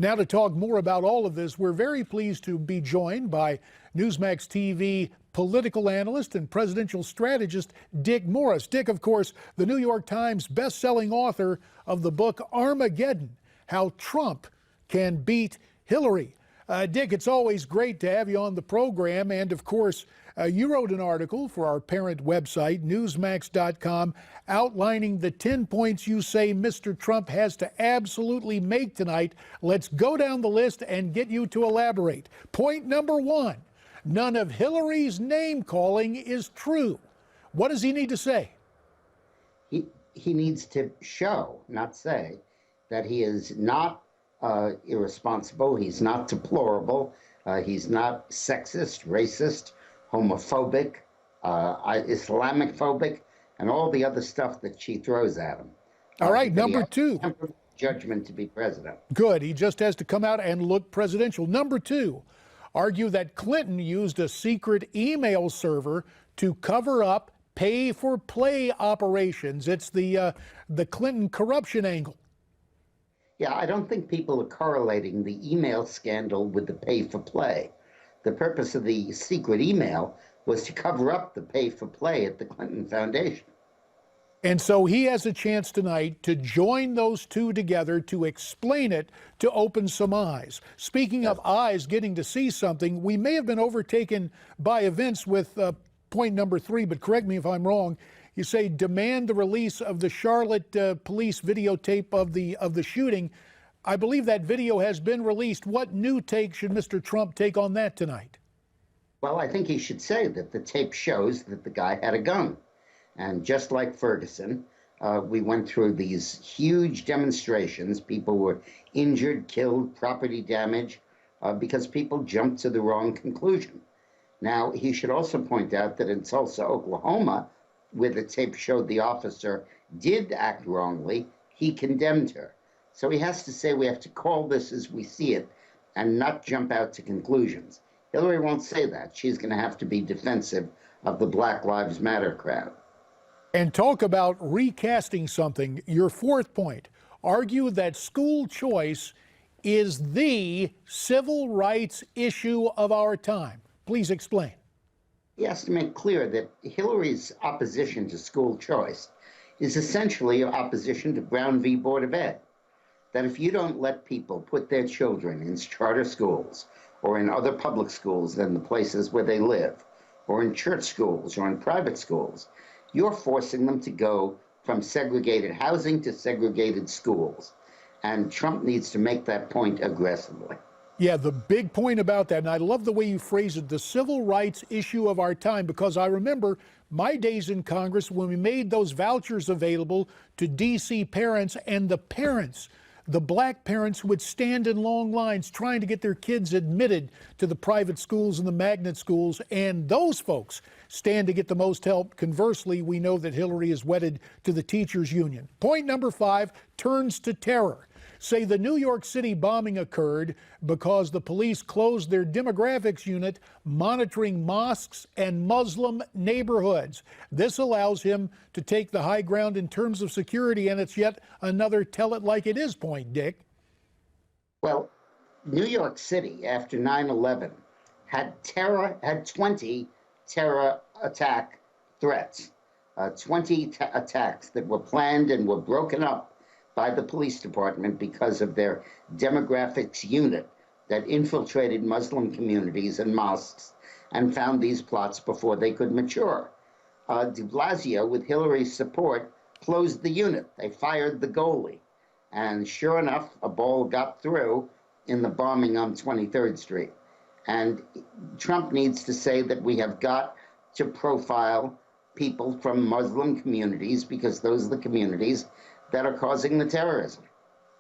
Now, to talk more about all of this, we're very pleased to be joined by Newsmax TV political analyst and presidential strategist Dick Morris. Dick, of course, the New York Times best-selling author of the book Armageddon: How Trump Can Beat Hillary. Dick, it's always great to have you on the program. And of course, you wrote an article for our parent website, Newsmax.com, outlining the 10 points you say Mr. Trump has to absolutely make tonight. Let's go down the list and get you to elaborate. Point number one, none of Hillary's name calling is true. What does he need to say? He needs to show, not say, that he is not irresponsible, he's not deplorable, he's not sexist, racist, homophobic, Islamic phobic, and all the other stuff that she throws at him. All right, number two. Judgment to be president. Good, he just has to come out and look presidential. Number two, argue that Clinton used a secret email server to cover up pay-for-play operations. It's the Clinton corruption angle. Yeah, I don't think people are correlating the email scandal with the pay-for-play. The purpose of the secret email was to cover up the pay-for-play at the Clinton Foundation. And so he has a chance tonight to join those two together to explain it, to open some eyes. Speaking of eyes getting to see something, we may have been overtaken by events with point number three, but correct me if I'm wrong. You say demand the release of the Charlotte police videotape of the shooting. I believe that video has been released. What new take should Mr. Trump take on that tonight? Well, I think he should say that the tape shows that the guy had a gun. And just like Ferguson, we went through these huge demonstrations. People were injured, killed, property damage, because people jumped to the wrong conclusion. Now, he should also point out that in Tulsa, Oklahoma, where the tape showed the officer did act wrongly, he condemned her. So he has to say we have to call this as we see it and not jump out to conclusions. Hillary won't say that. She's going to have to be defensive of the Black Lives Matter crowd. And talk about recasting something. Your fourth point, argue that school choice is the civil rights issue of our time. Please explain. He has to make clear that Hillary's opposition to school choice is essentially opposition to Brown v. Board of Ed. That if you don't let people put their children in charter schools or in other public schools than the places where they live, or in church schools or in private schools, you're forcing them to go from segregated housing to segregated schools. And Trump needs to make that point aggressively. Yeah, the big point about that, and I love the way you phrase it, the civil rights issue of our time, because I remember my days in Congress when we made those vouchers available to D.C. parents, and the parents, the black parents, would stand in long lines trying to get their kids admitted to the private schools and the magnet schools, and those folks stand to get the most help. Conversely, we know that Hillary is wedded to the teachers union. Point number five turns to terror. Say the New York City bombing occurred because the police closed their demographics unit monitoring mosques and Muslim neighborhoods. This allows him to take the high ground in terms of security, and it's yet another tell it like it is point, Dick. Well, New York City after 9/11 had 20 terror attack threats, 20 attacks that were planned and were broken up by the police department because of their demographics unit that infiltrated Muslim communities and mosques and found these plots before they could mature. De Blasio, with Hillary's support, closed the unit. They fired the goalie. And sure enough, a ball got through in the bombing on 23rd Street. And Trump needs to say that we have got to profile people from Muslim communities because those are the communities that are causing the terrorism.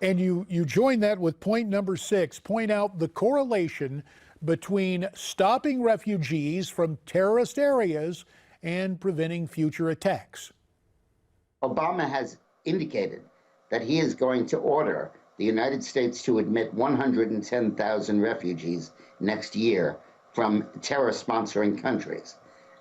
And you join that with point number six, point out the correlation between stopping refugees from terrorist areas and preventing future attacks. Obama has indicated that he is going to order the United States to admit 110,000 refugees next year from terror-sponsoring countries.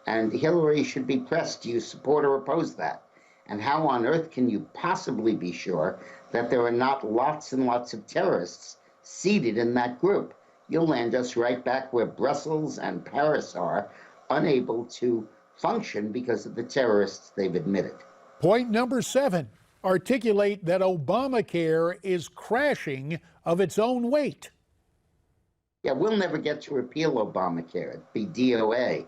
And Hillary should be pressed, do you support or oppose that? And how on earth can you possibly be sure that there are not lots and lots of terrorists seated in that group. You'll land us right back where Brussels and Paris are, unable to function because of the terrorists they've admitted. Point number 7, articulate that Obamacare is crashing of its own weight. Yeah, we'll never get to repeal Obamacare. It'd be DOA,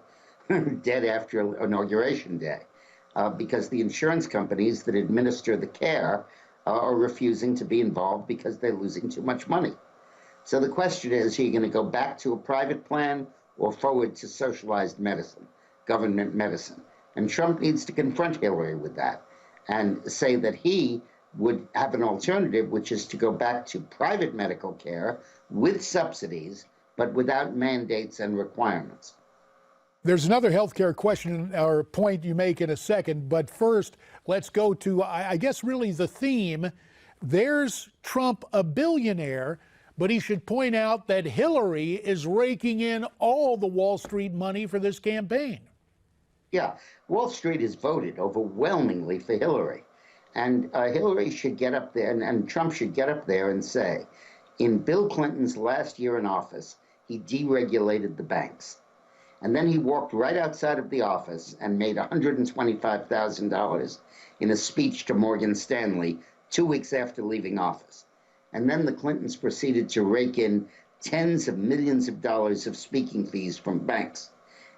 dead after Inauguration Day, because the insurance companies that administer the care are refusing to be involved because they're losing too much money. So the question is, are you going to go back to a private plan or forward to socialized medicine, government medicine? And Trump needs to confront Hillary with that and say that he would have an alternative, which is to go back to private medical care with subsidies, but without mandates and requirements. There's another healthcare question or point you make in a second, but first, let's go to, I guess, really the theme. There's Trump, a billionaire, but he should point out that Hillary is raking in all the Wall Street money for this campaign. Yeah, Wall Street has voted overwhelmingly for Hillary. And Hillary should get up there, and Trump should get up there and say, in Bill Clinton's last year in office, he deregulated the banks. And then he walked right outside of the office and made $125,000 in a speech to Morgan Stanley 2 weeks after leaving office. And then the Clintons proceeded to rake in tens of millions of dollars of speaking fees from banks.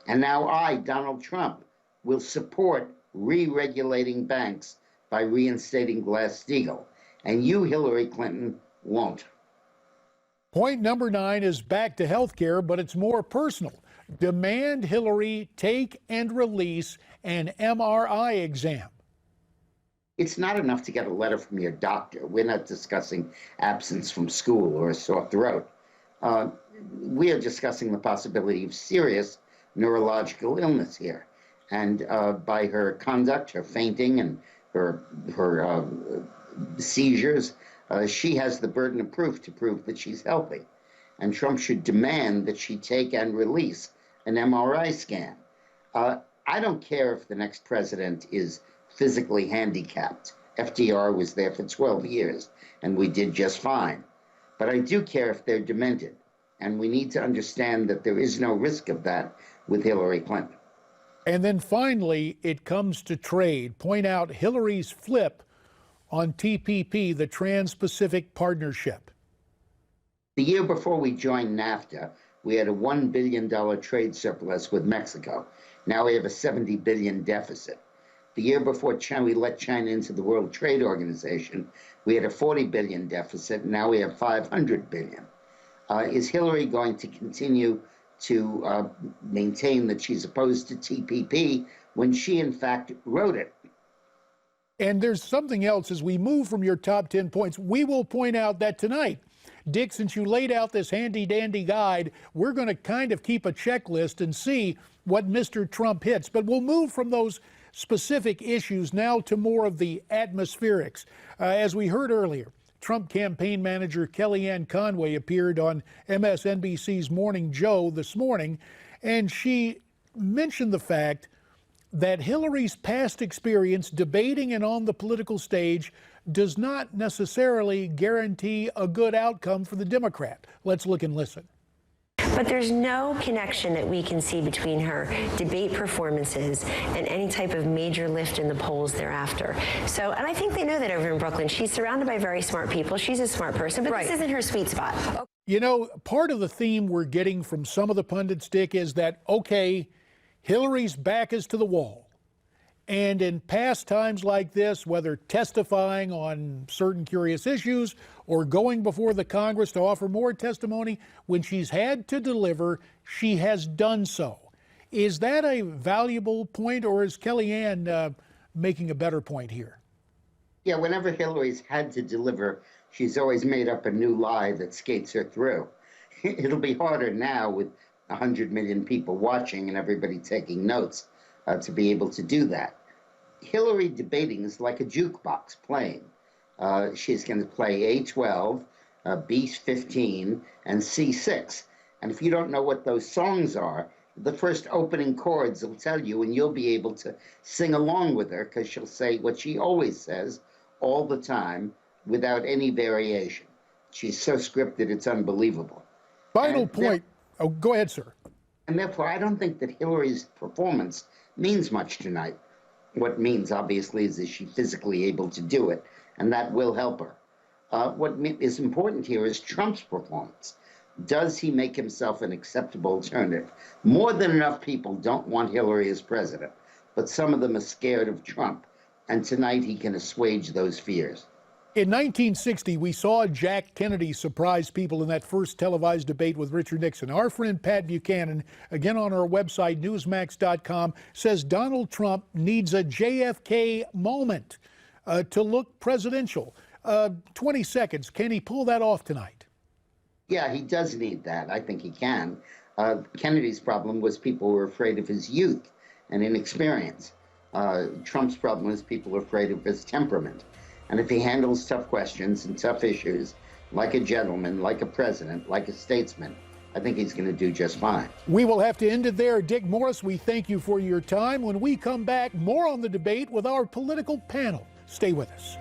And now I, Donald Trump, will support re-regulating banks by reinstating Glass-Steagall. And you, Hillary Clinton, won't. Point number 9 is back to health care, but it's more personal. Demand Hillary take and release an MRI exam. It's not enough to get a letter from your doctor. We're not discussing absence from school or a sore throat. We are discussing the possibility of serious neurological illness here. And by her conduct, her fainting, and her seizures, she has the burden of proof to prove that she's healthy. And Trump should demand that she take and release an MRI scan. I don't care if the next president is physically handicapped. FDR was there for 12 years, and we did just fine. But I do care if they're demented. And we need to understand that there is no risk of that with Hillary Clinton. And then finally, it comes to trade. Point out Hillary's flip on TPP, the Trans-Pacific Partnership. The year before we joined NAFTA, we had a $1 billion trade surplus with Mexico. Now we have a $70 billion deficit. The year before we let China into the World Trade Organization, we had a $40 billion deficit. Now we have $500 billion. Is Hillary going to continue to maintain that she's opposed to TPP when she, in fact, wrote it? And there's something else as we move from your top 10 points. We will point out that tonight, Dick, since you laid out this handy-dandy guide, we're going to kind of keep a checklist and see what Mr. Trump hits. But we'll move from those specific issues now to more of the atmospherics. As we heard earlier, Trump campaign manager Kellyanne Conway appeared on MSNBC's Morning Joe this morning, and she mentioned the fact that Hillary's past experience debating and on the political stage does not necessarily guarantee a good outcome for the Democrat. Let's look and listen. But there's no connection that we can see between her debate performances and any type of major lift in the polls thereafter. So, and I think they know that over in Brooklyn. She's surrounded by very smart people. She's a smart person, but This isn't her sweet spot. You know, part of the theme we're getting from some of the pundits, Dick, is that, okay, Hillary's back is to the wall. And in past times like this, whether testifying on certain curious issues or going before the Congress to offer more testimony, when she's had to deliver, she has done so. Is that a valuable point, or is Kellyanne making a better point here? Yeah, whenever Hillary's had to deliver, she's always made up a new lie that skates her through. It'll be harder now with 100 million people watching and everybody taking notes to be able to do that. Hillary debating is like a jukebox playing. She's going to play A12, B15, and C6. And if you don't know what those songs are, the first opening chords will tell you, and you'll be able to sing along with her, because she'll say what she always says all the time without any variation. She's so scripted, it's unbelievable. Final And point. Oh, go ahead, sir. And therefore, I don't think that Hillary's performance means much tonight. What means, obviously, is she physically able to do it, and that will help her. What is important here is Trump's performance. Does he make himself an acceptable alternative? More than enough people don't want Hillary as president, but some of them are scared of Trump, and tonight he can assuage those fears. In 1960, we saw Jack Kennedy surprise people in that first televised debate with Richard Nixon. Our friend Pat Buchanan, again on our website, newsmax.com, says Donald Trump needs a JFK moment to look presidential. 20 seconds. Can he pull that off tonight? Yeah, he does need that. I think he can. Kennedy's problem was people were afraid of his youth and inexperience. Trump's problem is people were afraid of his temperament. And if he handles tough questions and tough issues, like a gentleman, like a president, like a statesman, I think he's going to do just fine. We will have to end it there. Dick Morris, we thank you for your time. When we come back, more on the debate with our political panel. Stay with us.